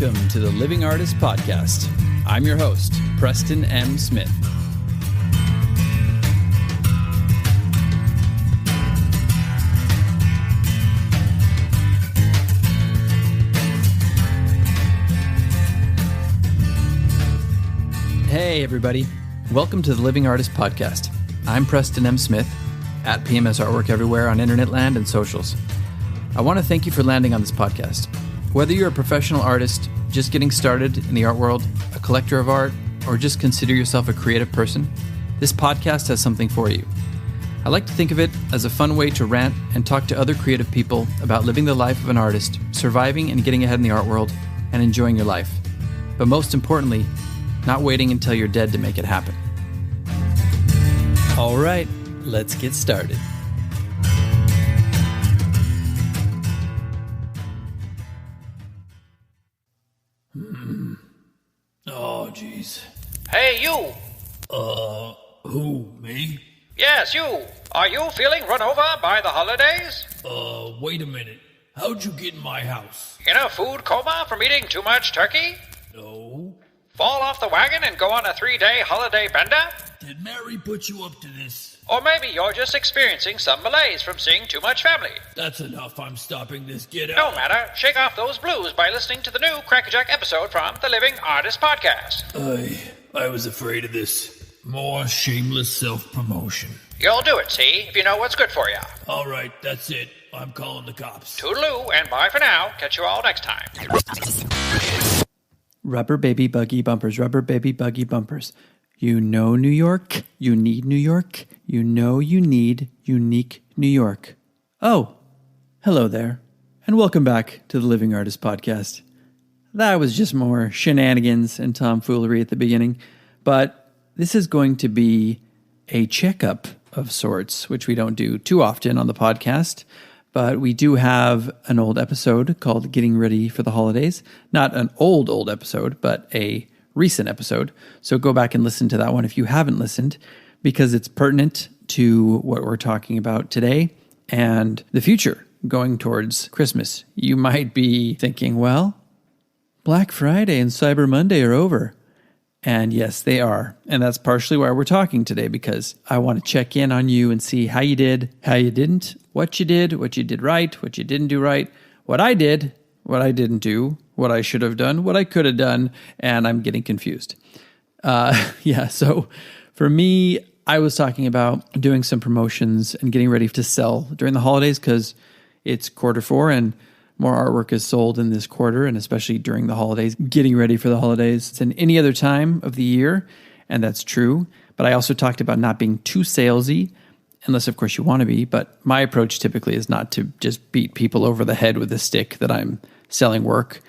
Welcome to the Living Artist Podcast. I'm your host, Preston M. Smith. Hey, everybody. Welcome to the Living Artist Podcast. I'm Preston M. Smith, at PMS Artwork everywhere on internet land and socials. I want to thank you for landing on this podcast. Whether you're a professional artist, just getting started in the art world, a collector of art, or just consider yourself a creative person, this podcast has something for you. I like to think of it as a fun way to rant and talk to other creative people about living the life of an artist, surviving and getting ahead in the art world, and enjoying your life. But most importantly, not waiting until you're dead to make it happen. All right, let's get started. Oh, jeez. Hey, you! Who, me? Yes, you! Are you feeling run over by the holidays? Wait a minute. How'd you get in my house? In a food coma from eating too much turkey? No. Fall off the wagon and go on a 3-day holiday bender? Did Mary put you up to this? Or maybe you're just experiencing some malaise from seeing too much family. That's enough. I'm stopping this. Get out. No matter. Shake off those blues by listening to the new crackerjack episode from the Living Artist Podcast. I was afraid of this. More shameless self-promotion. You'll do it, see, if you know what's good for you. All right, that's it. I'm calling the cops. Toodaloo, and bye for now. Catch you all next time. Rubber baby buggy bumpers, rubber baby buggy bumpers. You know New York, you need New York, you know you need unique New York. Oh, hello there, and welcome back to the Living Artist Podcast. That was just more shenanigans and tomfoolery at the beginning, but this is going to be a checkup of sorts, which we don't do too often on the podcast. But we do have an old episode called Getting Ready for the Holidays. Not an old episode, but a recent episode. So go back and listen to that one if you haven't listened, because it's pertinent to what we're talking about today and the future going towards Christmas. You might be thinking, well, Black Friday and Cyber Monday are over. And yes, they are. And that's partially why we're talking today, because I want to check in on you and see how you did, how you didn't, what you did right, what you didn't do right, what I did, what I didn't do, what I should have done, what I could have done, and I'm getting confused. So for me, I was talking about doing some promotions and getting ready to sell during the holidays because it's Q4 and more artwork is sold in this quarter, and especially during the holidays, getting ready for the holidays than any other time of the year, and that's true. But I also talked about not being too salesy, unless, of course, you want to be. But my approach typically is not to just beat people over the head with a stick that I'm selling work.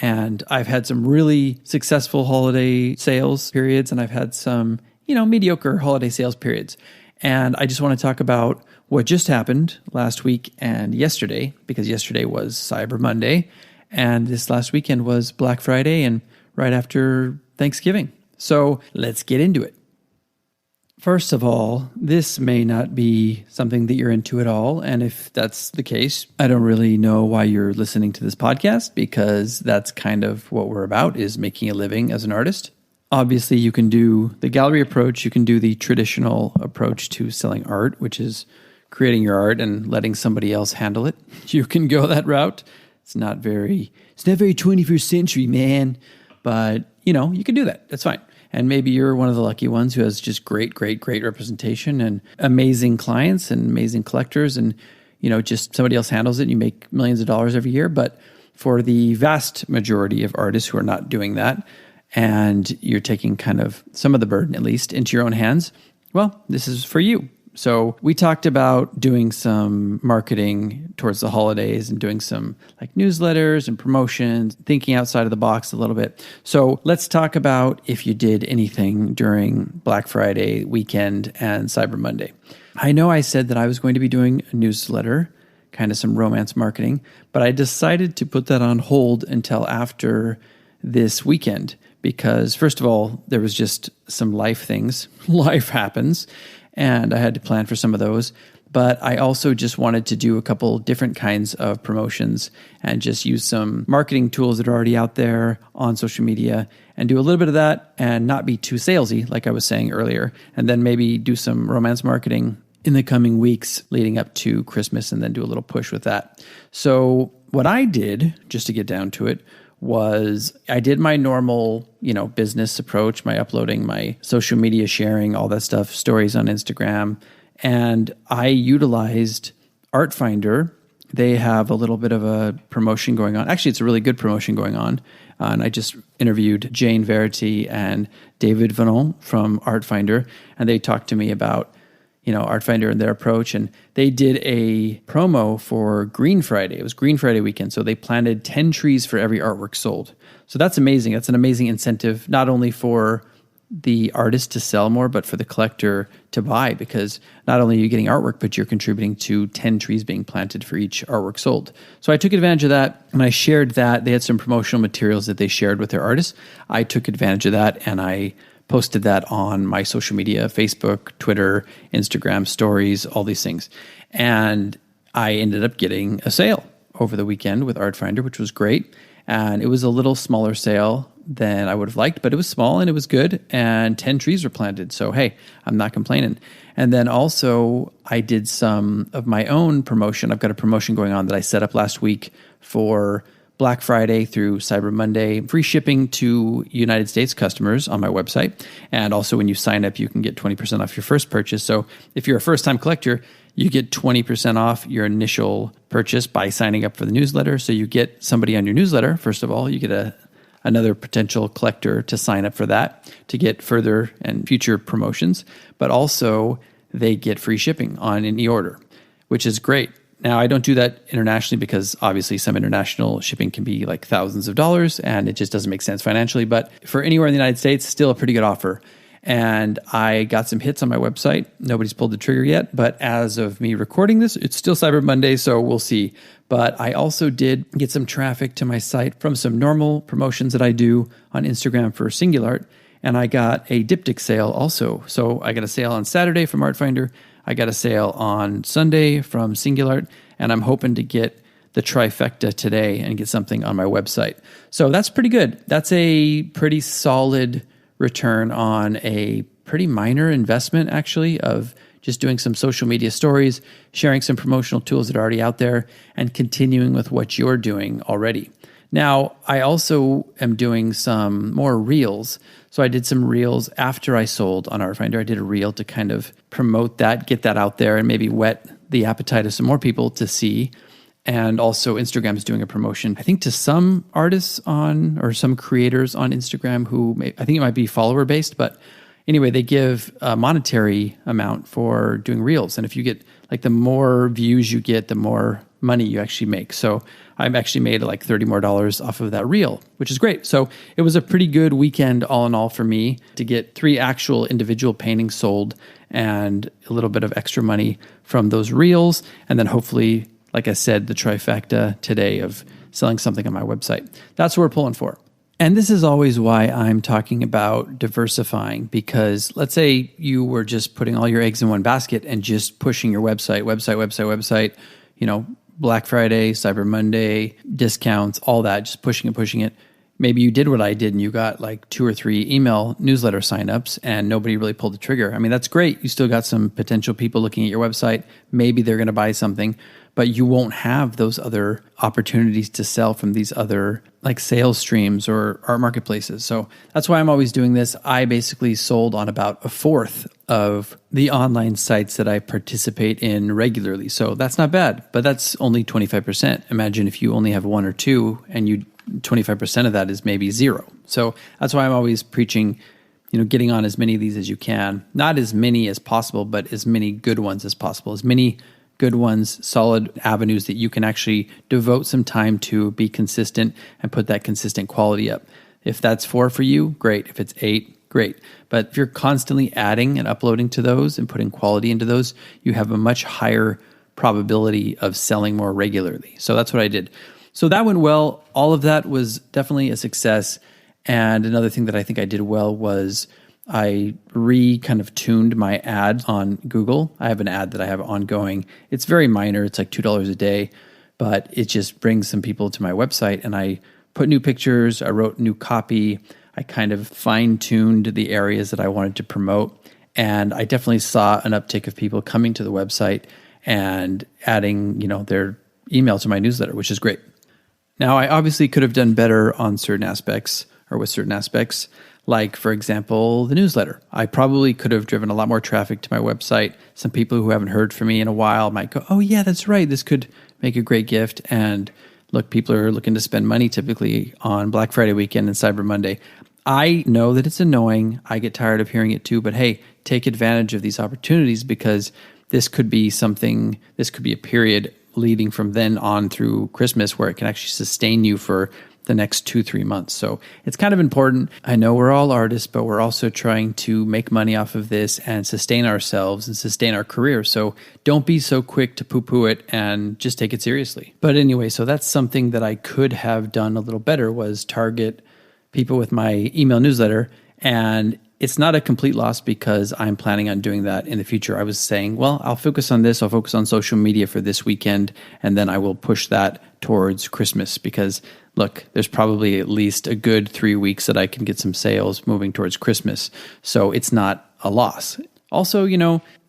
And I've had some really successful holiday sales periods, and I've had some, mediocre holiday sales periods. And I just want to talk about what just happened last week and yesterday, because yesterday was Cyber Monday, and this last weekend was Black Friday and right after Thanksgiving. So let's get into it. First of all, this may not be something that you're into at all, and if that's the case, I don't really know why you're listening to this podcast, because that's kind of what we're about, is making a living as an artist. Obviously, you can do the gallery approach, you can do the traditional approach to selling art, which is creating your art and letting somebody else handle it. You can go that route. It's not very 21st century, man, but you can do that. That's fine. And maybe you're one of the lucky ones who has just great representation and amazing clients and amazing collectors, and just somebody else handles it and you make millions of dollars every year. But for the vast majority of artists who are not doing that, and you're taking kind of some of the burden, at least, into your own hands, well, this is for you. So we talked about doing some marketing towards the holidays and doing some like newsletters and promotions, thinking outside of the box a little bit. So let's talk about if you did anything during Black Friday weekend and Cyber Monday. I know I said that I was going to be doing a newsletter, kind of some romance marketing, but I decided to put that on hold until after this weekend because, first of all, there was just some life things. Life happens. And I had to plan for some of those. but I also just wanted to do a couple different kinds of promotions and just use some marketing tools that are already out there on social media and do a little bit of that and not be too salesy, like I was saying earlier, and then maybe do some romance marketing in the coming weeks leading up to Christmas and then do a little push with that. So what I did, just to get down to it, was I did my normal, business approach, my uploading, my social media sharing, all that stuff, stories on Instagram. And I utilized Artfinder. They have a little bit of a promotion going on. Actually, it's a really good promotion going on. And I just interviewed Jane Verity and David Vanon from Artfinder, and they talked to me about Artfinder and their approach. And they did a promo for Green Friday. It was Green Friday weekend. So they planted 10 trees for every artwork sold. So that's amazing. That's an amazing incentive, not only for the artist to sell more, but for the collector to buy, because not only are you getting artwork, but you're contributing to 10 trees being planted for each artwork sold. So I took advantage of that and I shared that. They had some promotional materials that they shared with their artists. I took advantage of that and I posted that on my social media, Facebook, Twitter, Instagram, stories, all these things. And I ended up getting a sale over the weekend with Artfinder, which was great. And it was a little smaller sale than I would have liked, but it was small and it was good. And 10 trees were planted. So, hey, I'm not complaining. And then also I did some of my own promotion. I've got a promotion going on that I set up last week for Black Friday through Cyber Monday, free shipping to United States customers on my website. And also when you sign up, you can get 20% off your first purchase. So if you're a first-time collector, you get 20% off your initial purchase by signing up for the newsletter. So you get somebody on your newsletter. First of all, you get another potential collector to sign up for that to get further and future promotions. But also they get free shipping on any order, which is great. Now, I don't do that internationally because obviously some international shipping can be like thousands of dollars and it just doesn't make sense financially. But for anywhere in the United States, still a pretty good offer. And I got some hits on my website. Nobody's pulled the trigger yet, but as of me recording this, it's still Cyber Monday, so we'll see. But I also did get some traffic to my site from some normal promotions that I do on Instagram for SingulArt, and I got a diptych sale also. So I got a sale on Saturday from Artfinder, I got a sale on Sunday from SingulArt, and I'm hoping to get the trifecta today and get something on my website. So that's pretty good. That's a pretty solid return on a pretty minor investment, actually, of just doing some social media stories, sharing some promotional tools that are already out there, and continuing with what you're doing already. Now, I also am doing some more reels. So I did some reels after I sold on Artfinder. I did a reel to kind of promote that, get that out there, and maybe whet the appetite of some more people to see. And also Instagram is doing a promotion, I think, to some artists or some creators on Instagram who I think it might be follower based, but anyway, they give a monetary amount for doing reels. And if you get like the more views you get, the more money you actually make. So I've actually made like $30 more off of that reel, which is great. So it was a pretty good weekend all in all for me to get 3 actual individual paintings sold and a little bit of extra money from those reels. And then hopefully, like I said, the trifecta today of selling something on my website. That's what we're pulling for. And this is always why I'm talking about diversifying, because let's say you were just putting all your eggs in one basket and just pushing your website, Black Friday, Cyber Monday, discounts, all that, just pushing it. Maybe you did what I did and you got like 2 or 3 email newsletter signups and nobody really pulled the trigger. I mean, that's great. You still got some potential people looking at your website. Maybe they're going to buy something, but you won't have those other opportunities to sell from these other like sales streams or art marketplaces. So that's why I'm always doing this. I basically sold on about 1/4 of the online sites that I participate in regularly. So that's not bad, but that's only 25%. Imagine if you only have 1 or 2 and 25% of that is maybe 0. So that's why I'm always preaching, getting on as many of these as you can. Not as many as possible, but as many good ones as possible. As many good ones, solid avenues that you can actually devote some time to, be consistent, and put that consistent quality up. If that's 4 for you, great. If it's 8, great. But if you're constantly adding and uploading to those and putting quality into those, you have a much higher probability of selling more regularly. So that's what I did. So that went well. All of that was definitely a success. And another thing that I think I did well was I kind of tuned my ad on Google. I have an ad that I have ongoing. It's very minor. It's like $2 a day, but it just brings some people to my website, and I put new pictures. I wrote new copy. I kind of fine-tuned the areas that I wanted to promote. And I definitely saw an uptick of people coming to the website and adding, their email to my newsletter, which is great. Now, I obviously could have done better on certain aspects or with certain aspects, like, for example, the newsletter. I probably could have driven a lot more traffic to my website. Some people who haven't heard from me in a while might go, oh, yeah, that's right. This could make a great gift. And look, people are looking to spend money typically on Black Friday weekend and Cyber Monday. I know that it's annoying. I get tired of hearing it too, but hey, take advantage of these opportunities because this could be a period leading from then on through Christmas where it can actually sustain you for the next 2-3 months. So it's kind of important. I know we're all artists, but we're also trying to make money off of this and sustain ourselves and sustain our career. So don't be so quick to poo-poo it and just take it seriously. But anyway, so that's something that I could have done a little better was target people with my email newsletter. And it's not a complete loss because I'm planning on doing that in the future. I was saying, well, I'll focus on this. I'll focus on social media for this weekend, and then I will push that towards Christmas because, look, there's probably at least a good 3 weeks that I can get some sales moving towards Christmas. So it's not a loss. Also,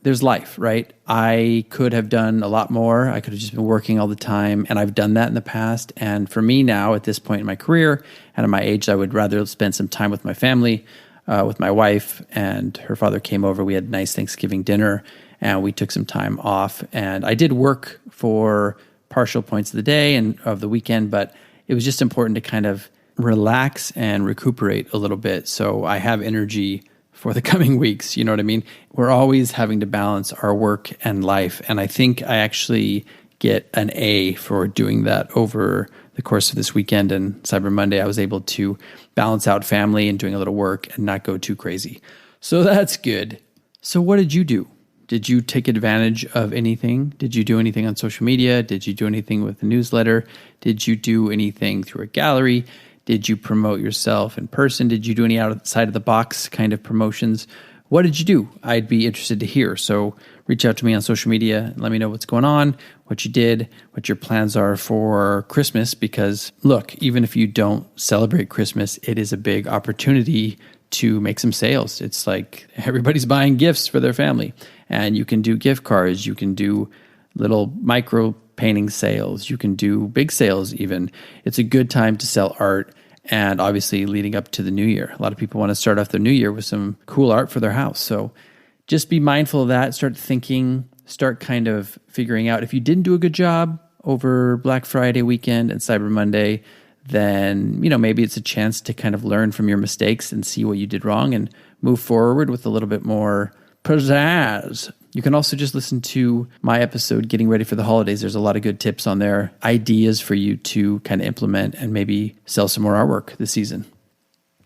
there's life, right? I could have done a lot more. I could have just been working all the time, and I've done that in the past. And for me now, at this point in my career and at my age, I would rather spend some time with my family, with my wife, and her father came over. We had a nice Thanksgiving dinner, and we took some time off. And I did work for partial points of the day and of the weekend, but it was just important to kind of relax and recuperate a little bit so I have energy for the coming weeks. You know what I mean? We're always having to balance our work and life, and I think I actually get an A for doing that over the course of this weekend and Cyber Monday. I was able to balance out family and doing a little work and not go too crazy. So that's good. So what did you do? Did you take advantage of anything? Did you do anything on social media? Did you do anything with the newsletter? Did you do anything through a gallery? Did you promote yourself in person? Did you do any outside of the box kind of promotions? What did you do? I'd be interested to hear. So reach out to me on social media and let me know what's going on, what you did, what your plans are for Christmas. Because look, even if you don't celebrate Christmas, it is a big opportunity to make some sales. It's like everybody's buying gifts for their family, and you can do gift cards. You can do little micro painting sales. You can do big sales even. It's a good time to sell art. And obviously leading up to the new year, a lot of people want to start off their new year with some cool art for their house. So just be mindful of that. Start thinking, start kind of figuring out if you didn't do a good job over Black Friday weekend and Cyber Monday, then, maybe it's a chance to kind of learn from your mistakes and see what you did wrong and move forward with a little bit more pizzazz. You can also just listen to my episode, Getting Ready for the Holidays. There's a lot of good tips on there, ideas for you to kind of implement and maybe sell some more artwork this season.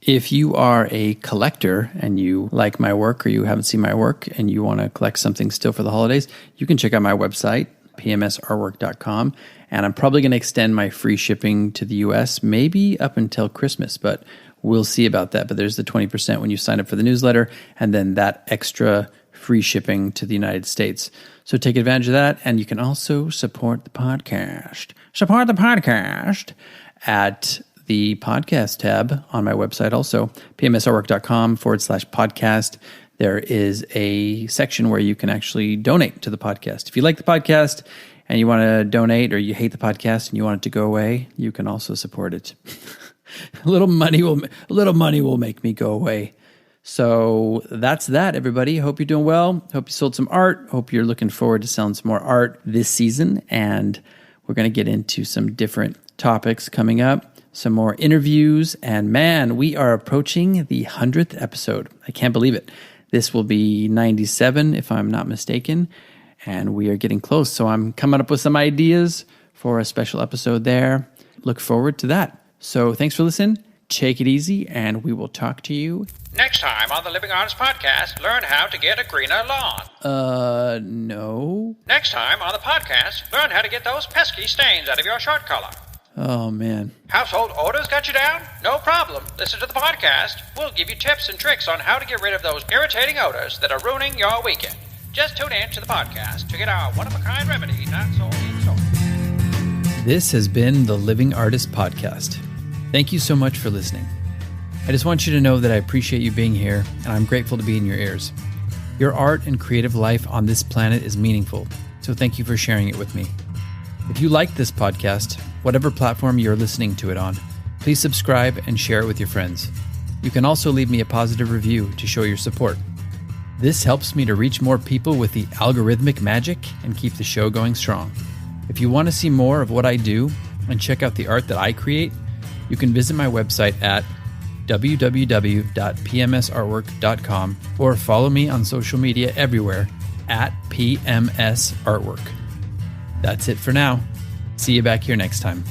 If you are a collector and you like my work or you haven't seen my work and you want to collect something still for the holidays, you can check out my website, pmsartwork.com. And I'm probably going to extend my free shipping to the US, maybe up until Christmas, but we'll see about that. But there's the 20% when you sign up for the newsletter, and then that extra free shipping to the United States. So take advantage of that. And you can also support the podcast. Support the podcast at the podcast tab on my website also, pmsartwork.com/podcast. There is a section where you can actually donate to the podcast. If you like the podcast and you want to donate, or you hate the podcast and you want it to go away, you can also support it. A little money will make me go away. So that's that, everybody. Hope you're doing well. Hope you sold some art. Hope you're looking forward to selling some more art this season. And we're going to get into some different topics coming up, some more interviews. And man, we are approaching the 100th episode. I can't believe it. This will be 97, if I'm not mistaken. And we are getting close. So I'm coming up with some ideas for a special episode there. Look forward to that. So thanks for listening. Take it easy, and we will talk to you Next time on the Living Artist Podcast, learn how to get a greener lawn. No. Next time on the podcast, learn how to get those pesky stains out of your shirt collar. Oh, man. Household odors got you down? No problem. Listen to the podcast. We'll give you tips and tricks on how to get rid of those irritating odors that are ruining your weekend. Just tune in to the podcast to get our one-of-a-kind remedy, not sold in store. This has been the Living Artist Podcast. Thank you so much for listening. I just want you to know that I appreciate you being here, and I'm grateful to be in your ears. Your art and creative life on this planet is meaningful, so thank you for sharing it with me. If you like this podcast, whatever platform you're listening to it on, please subscribe and share it with your friends. You can also leave me a positive review to show your support. This helps me to reach more people with the algorithmic magic and keep the show going strong. If you want to see more of what I do and check out the art that I create, you can visit my website at www.pmsartwork.com or follow me on social media everywhere at PMS Artwork. That's it for now. See you back here next time.